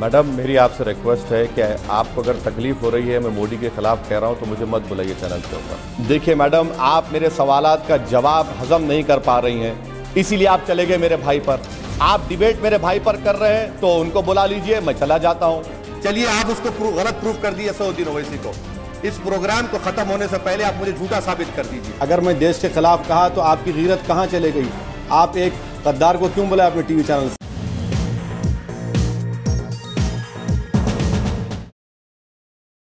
Madam मेरी आपसे request है कि आपको अगर तकलीफ हो रही है, मैं मोदी के खिलाफ कह रहा हूं, तो मुझे मत बुलाइए चैनल के ऊपर। देखिए मैडम, आप मेरे सवालात का जवाब हजम नहीं कर पा रही हैं, इसीलिए आप चले गए मेरे भाई पर। आप डिबेट मेरे भाई पर कर रहे हैं तो उनको बुला लीजिए, मैं चला जाता हूं। चलिए, आप उसको गलत प्रूफ कर दिए सऊदीन ओवैसी को। इस प्रोग्राम को खत्म होने से पहले आप मुझे झूठा साबित कर दीजिए। अगर मैं देश के खिलाफ कहा तो आपकी गीरत कहां चले गई? आप एक गद्दार को क्यों बुलाया अपने टीवी चैनल से?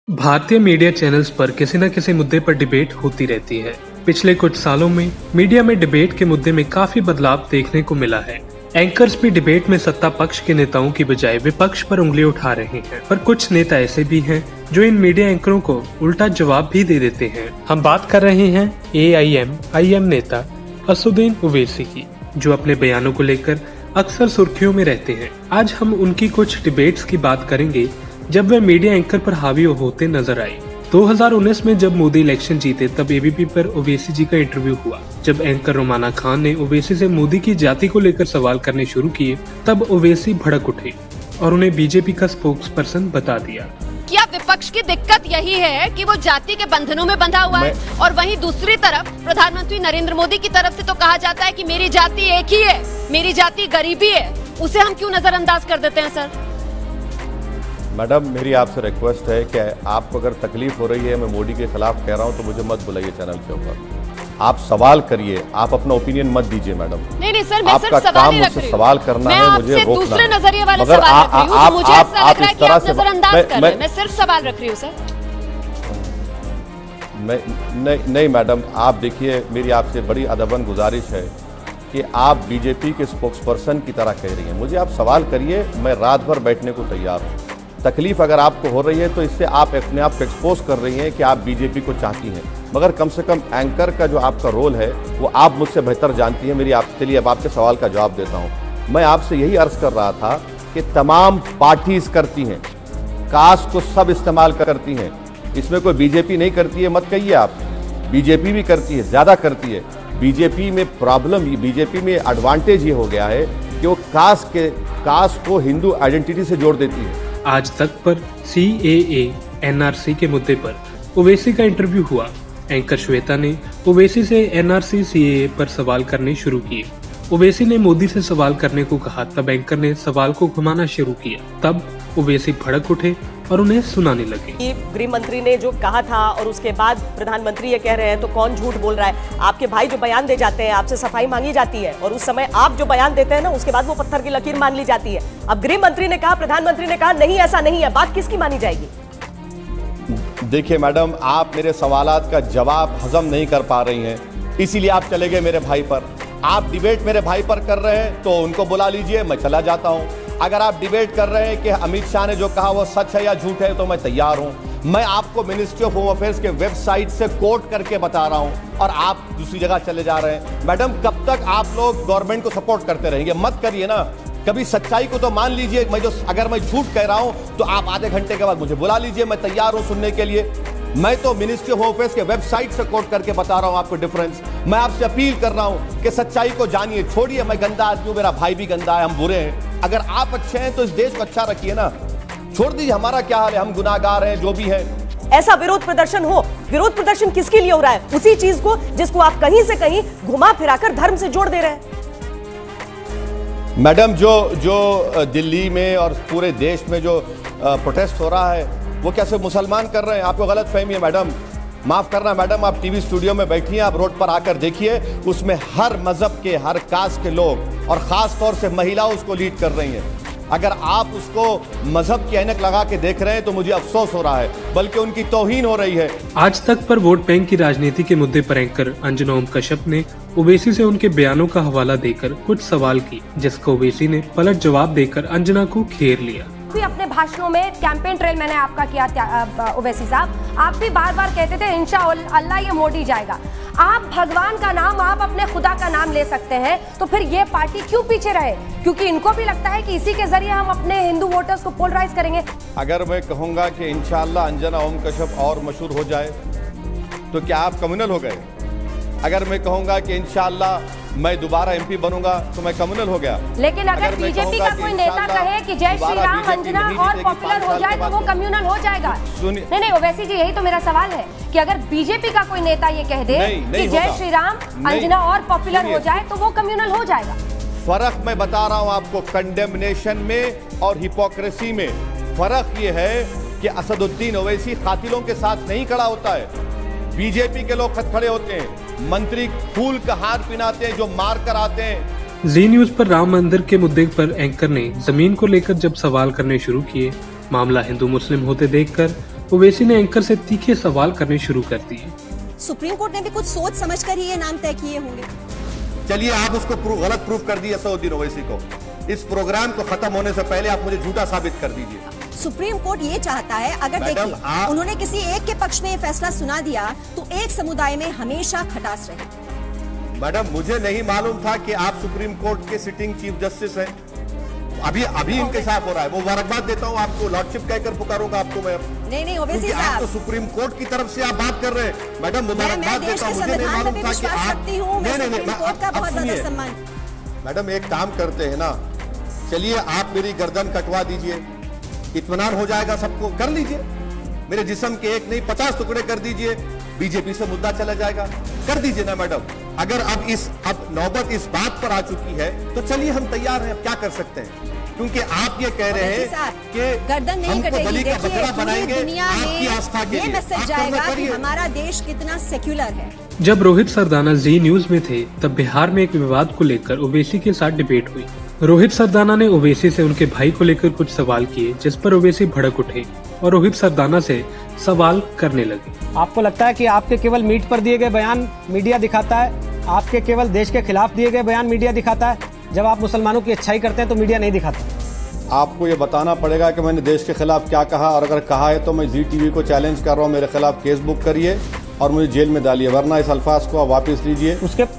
भारतीय मीडिया चैनल्स पर किसी न किसी मुद्दे पर डिबेट होती रहती है। पिछले कुछ सालों में मीडिया में डिबेट के मुद्दे में काफी बदलाव देखने को मिला है। एंकर्स भी डिबेट में सत्ता पक्ष के नेताओं की बजाय विपक्ष पर उंगली उठा रहे हैं, पर कुछ नेता ऐसे भी हैं जो इन मीडिया एंकरों को उल्टा जवाब भी दे देते हैं। हम बात कर रहे हैं AIM नेता असदुद्दीन ओवैसी की, जो अपने बयानों को लेकर अक्सर सुर्खियों में रहते हैं। आज हम उनकी कुछ डिबेट्स की बात करेंगे जब वे मीडिया एंकर पर हावी होते नजर आए। 2019 में जब मोदी इलेक्शन जीते तब ABP पर ओवैसी जी का इंटरव्यू हुआ। जब एंकर रोमाना खान ने ओवैसी से मोदी की जाति को लेकर सवाल करने शुरू किए, तब ओवैसी भड़क उठे और उन्हें बीजेपी का स्पोक्स पर्सन बता दिया। क्या विपक्ष की दिक्कत यही है कि वो जाति के बंधनों में बंधा हुआ है, और वहीं दूसरी तरफ प्रधानमंत्री नरेंद्र मोदी की तरफ से तो कहा जाता है कि मेरी जाति एक ही है, मेरी जाति गरीबी है, उसे हम क्यों नजरअंदाज कर देते हैं? सर मैडम मेरी आपसे रिक्वेस्ट है कि आपको अगर तकलीफ हो रही है, मैं मोदी के खिलाफ कह रहा हूं, तो मुझे मत बुलाइए चैनल के ऊपर। आप सवाल करिए, आप अपना ओपिनियन मत दीजिए मैडम। नहीं सर, मैं आपका सिर्फ काम मुझसे सवाल करना है, मुझे रोकना दूसरे है। नजरिए वाले मगर सवाल रख रही हूं, तो मुझे ऐसा लग रहा है कि आप नजरअंदाज कर रहे हैं। मैं सिर्फ सवाल रख रही हूँ सर। नहीं मैडम, आप देखिए, मेरी आपसे बड़ी अदबन गुजारिश है कि आप बीजेपी के स्पोक्सपर्सन की तरह कह रही हैं। मुझे आप सवाल करिए, मैं रात भर बैठने को तैयार हूँ। तकलीफ अगर आपको हो रही है तो इससे आप अपने आप को एक्सपोज कर रही हैं कि आप बीजेपी को चाहती हैं, मगर कम से कम एंकर का जो आपका रोल है वो आप मुझसे बेहतर जानती हैं। मेरी आपसे, चलिए अब आपके सवाल का जवाब देता हूं। मैं आपसे यही अर्ज कर रहा था कि तमाम पार्टीज करती हैं, कास्ट को सब इस्तेमाल करती हैं, इसमें कोई बीजेपी नहीं करती है मत कहिए आप। बीजेपी भी करती है, ज्यादा करती है। बीजेपी में प्रॉब्लम, बीजेपी में एडवांटेज ये हो गया है कि वो कास्ट को हिंदू आइडेंटिटी से जोड़ देती है। आज तक पर CAA NRC के मुद्दे पर ओवैसी का इंटरव्यू हुआ। एंकर श्वेता ने ओवैसी से NRC CAA पर सवाल करने शुरू किए। ओवैसी ने मोदी से सवाल करने को कहा, तब एंकर ने सवाल को घुमाना शुरू किया। तब ओवैसी भड़क उठे और उन्हें सुनाने लगे। गृह मंत्री ने जो कहा था और उसके बाद प्रधानमंत्री ये कह रहे हैं, तो कौन झूठ बोल रहा है? आपके भाई जो बयान दे जाते हैं, आपसे सफाई मांगी जाती है, और उस समय आप जो बयान देते हैं ना, उसके बाद वो पत्थर की लकीर मान ली जाती है। अब गृह मंत्री ने कहा, प्रधानमंत्री ने कहा, नहीं ऐसा नहीं है, बात किसकी मानी जाएगी? देखिए मैडम, आप मेरे सवालात का जवाब हजम नहीं कर पा रही हैं, इसीलिए आप चले गए मेरे भाई पर। आप डिबेट मेरे भाई पर कर रहे हैं तो उनको बुला लीजिए, मैं चला जाता हूं। अगर आप डिबेट कर रहे हैं कि अमित शाह ने जो कहा वो सच है या झूठ है, तो मैं तैयार हूं। मैं आपको मिनिस्ट्री ऑफ होम अफेयर्स के वेबसाइट से कोट करके बता रहा हूं, और आप दूसरी जगह चले जा रहे हैं। मैडम, कब तक आप लोग गवर्नमेंट को सपोर्ट करते रहेंगे? मत करिए ना, कभी सच्चाई को तो मान लीजिए। अगर मैं झूठ कह रहा हूं तो आप आधे घंटे के बाद मुझे बुला लीजिए, मैं तैयार हूं सुनने के लिए। मैं तो मिनिस्ट्री ऑफ होम अफेयर्स के वेबसाइट से कोट करके बता रहा हूं आपको डिफरेंस। मैं आपसे अपील कर रहा हूं कि सच्चाई को जानिए, छोड़िए मैं गंदा आदमी हूं, मेरा भाई भी गंदा है, हम बुरे हैं। अगर आप अच्छे हैं तो इस देश को अच्छा रखिए ना, छोड़ दीजिए हमारा क्या हाल है, हम गुनाहगार हैं जो भी हैं। ऐसा विरोध प्रदर्शन हो, विरोध प्रदर्शन किसके लिए हो रहा है? उसी चीज को जिसको आप कहीं से कहीं घुमा फिराकर धर्म से जोड़ दे रहे हैं। मैडम, जो दिल्ली में और पूरे देश में जो प्रोटेस्ट हो रहा है वो कैसे मुसलमान कर रहे हैं? आपको गलत फहमी है मैडम, माफ करना मैडम। आप टीवी स्टूडियो में बैठिए, आप रोड पर आकर देखिए, उसमें हर मजहब के, हर कास्ट के लोग और खास तौर से महिला उसको लीड कर रही हैं। अगर आप उसको मजहब की ऐनक लगा के देख रहे हैं तो मुझे अफसोस हो रहा है, बल्कि उनकी तौहीन हो रही है। आज तक पर वोट बैंक की राजनीति के मुद्दे पर एंकर अंजना ओम कश्यप ने ओवैसी से उनके बयानों का हवाला देकर कुछ सवाल किए, जिसको ओवैसी ने पलट जवाब देकर अंजना को घेर लिया। भी अपने भाषणों में कैंपेन ट्रेल मैंने आपका किया ओवैसी साहब, आप भी बार बार कहते थे इंशाअल्लाह ये मोदी जाएगा। आप भगवान का नाम, आप अपने खुदा का नाम ले सकते हैं, तो फिर ये पार्टी क्यों पीछे रहे? क्योंकि इनको भी लगता है कि इसी के जरिए हम अपने हिंदू वोटर्स को पोलराइज करेंगे। अगर मैं कहूंगा कि इंशाअल्लाह अंजना ओम कश्यप और मशहूर हो जाए तो क्या आप कम्युनल हो गए? अगर मैं कहूंगा कि इंशाअल्लाह मैं दोबारा एमपी बनूंगा तो मैं कम्युनल हो गया। लेकिन अगर बीजेपी का कोई नेता कहे कि जय श्री राम अंजना और पॉपुलर हो जाए तो वो कम्युनल हो जाएगा। नहीं ओवैसी जी, यही तो मेरा सवाल है कि अगर बीजेपी का कोई नेता ये कह दे कि जय श्री राम अंजना और पॉपुलर हो जाए तो वो कम्युनल हो जाएगा। फर्क मैं बता रहा हूं आपको, कंडेमनेशन में और हिपोक्रेसी में फर्क ये है कि असदुद्दीन ओवैसी कातिलों के साथ नहीं खड़ा होता है, बीजेपी के लोग खड़े होते हैं, मंत्री फूल का हार पिनाते हैं जो मार कर आते हैं। जी न्यूज पर राम मंदिर के मुद्दे पर एंकर ने जमीन को लेकर जब सवाल करने शुरू किए, मामला हिंदू मुस्लिम होते देखकर ओवैसी ने एंकर से तीखे सवाल करने शुरू कर दिए। सुप्रीम कोर्ट ने भी कुछ सोच समझकर ही ये नाम तय किए होंगे। चलिए आप उसको गलत प्रूफ कर दिए असदुद्दीन ओवैसी को। इस प्रोग्राम को खत्म होने से पहले आप मुझे झूठा साबित कर दीजिए। सुप्रीम कोर्ट ये चाहता है, अगर देखिए उन्होंने किसी एक के पक्ष में ये फैसला सुना दिया तो एक समुदाय में हमेशा खटास रहे। मैडम मुझे नहीं मालूम था कि आप सुप्रीम कोर्ट के सिटिंग चीफ जस्टिस हैं। अभी इंकशाफ हो रहा है, वो मुबारकबाद देता हूँ आपको, लॉर्डशिप कहकर पुकारूंगा आपको मैं। नहीं ओवैसी साहब, आप तो सुप्रीम कोर्ट की तरफ से आप बात कर रहे हैं। मैडम मुबारकबाद देता हूँ, मुझे नहीं मालूम था कि आप नहीं। मैडम एक काम करते हैं ना, चलिए आप मेरी गर्दन कटवा दीजिए, इत्मीनान हो जाएगा सबको, कर लीजिए। मेरे जिस्म के एक नहीं 50 टुकड़े कर दीजिए, बीजेपी से मुद्दा चला जाएगा। कर दीजिए ना मैडम। अगर अब नौबत इस बात पर आ चुकी है तो चलिए हम तैयार हैं, अब क्या कर सकते हैं, क्योंकि आप ये कह रहे हैं कि गर्दन नहीं कटेगी। देखिए बनाएंगे दुनिया में आस्था के ये मैसेज जाएगा कि हमारा देश कितना सेक्युलर है। जब रोहित सरदाना जी न्यूज में थे तब बिहार में एक विवाद को लेकर ओवैसी के साथ डिबेट हुई। रोहित सरदाना ने ओवैसी से उनके भाई को लेकर कुछ सवाल किए, जिस पर ओवैसी भड़क उठे और रोहित सरदाना से सवाल करने लगे। आपको लगता है कि आपके केवल मीट पर दिए गए बयान मीडिया दिखाता है? आपके केवल देश के खिलाफ दिए गए बयान मीडिया दिखाता है? जब आप मुसलमानों की अच्छाई करते हैं तो मीडिया नहीं दिखाता। आपको ये बताना पड़ेगा कि मैंने देश के खिलाफ क्या कहा, और अगर कहा है तो मैं जी टीवी को चैलेंज कर रहा हूँ, मेरे खिलाफ केस बुक करिए और मुझे जेल में डालिए, वरना इस अल्फाज को आप वापस लीजिए।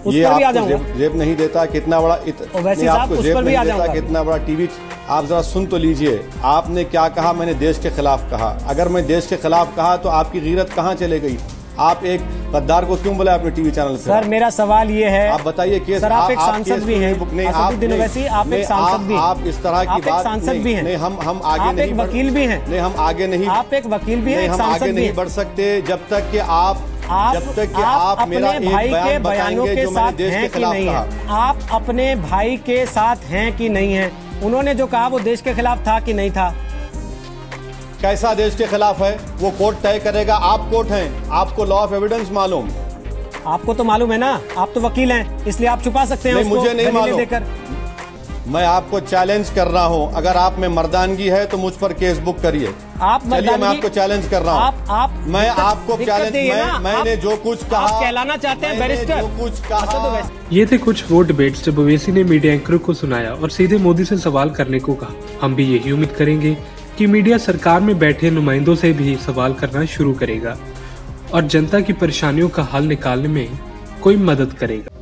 ये आपको जेब नहीं देता कितना बड़ा आपको जेब नहीं देता कितना बड़ा टीवी। आप जरा सुन तो लीजिए, आपने क्या कहा? मैंने देश के खिलाफ कहा। अगर मैं देश के खिलाफ कहा तो आपकी गीरत कहाँ चले गई? आप एक गद्दार को क्यों बुलाया अपने टीवी चैनल से? सर मेरा सवाल ये है, आप बताइए केस। सर आप एक सांसद भी हैं, असदुद्दीन ओवैसी आप एक सांसद भी हैं, आप इस तरह की बात सांसद भी हैं। नहीं, हम आगे नहीं, एक वकील भी हैं। नहीं, हम आगे नहीं, आप एक वकील भी हैं, हम आगे नहीं बढ़ सकते जब तक कि आप मेरा एक बयान बताएंगे जो मैंने देश के खिलाफ कहा। आप अपने भाई के साथ हैं कि नहीं हैं? उन्होंने जो कहा वो देश के खिलाफ था कि नहीं था? कैसा देश के खिलाफ है वो कोर्ट तय करेगा। आप कोर्ट हैं, आपको लॉ ऑफ एविडेंस मालूम। आपको तो मालूम है ना, आप तो वकील हैं, इसलिए आप छुपा सकते हैं। नहीं, मुझे नहीं मालूम देकर। मैं आपको चैलेंज कर रहा हूं, अगर आप में मर्दानगी है तो मुझ पर केस बुक करिए। चलिए मैं आपको चैलेंज कर रहा हूं। मैं आपको चैलेंज, मैंने जो कुछ कहा, आप कहलाना चाहते हैं बैरिस्टर, जो कुछ कहा। ये थे कुछ वो डिबेट्स जब ओवैसी ने मीडिया एंकर को सुनाया और सीधे मोदी से सवाल करने को कहा। हम भी यही उम्मीद करेंगे कि मीडिया सरकार में बैठे नुमाइंदों से भी सवाल करना शुरू करेगा और जनता की परेशानियों का हल निकालने में कोई मदद करेगा।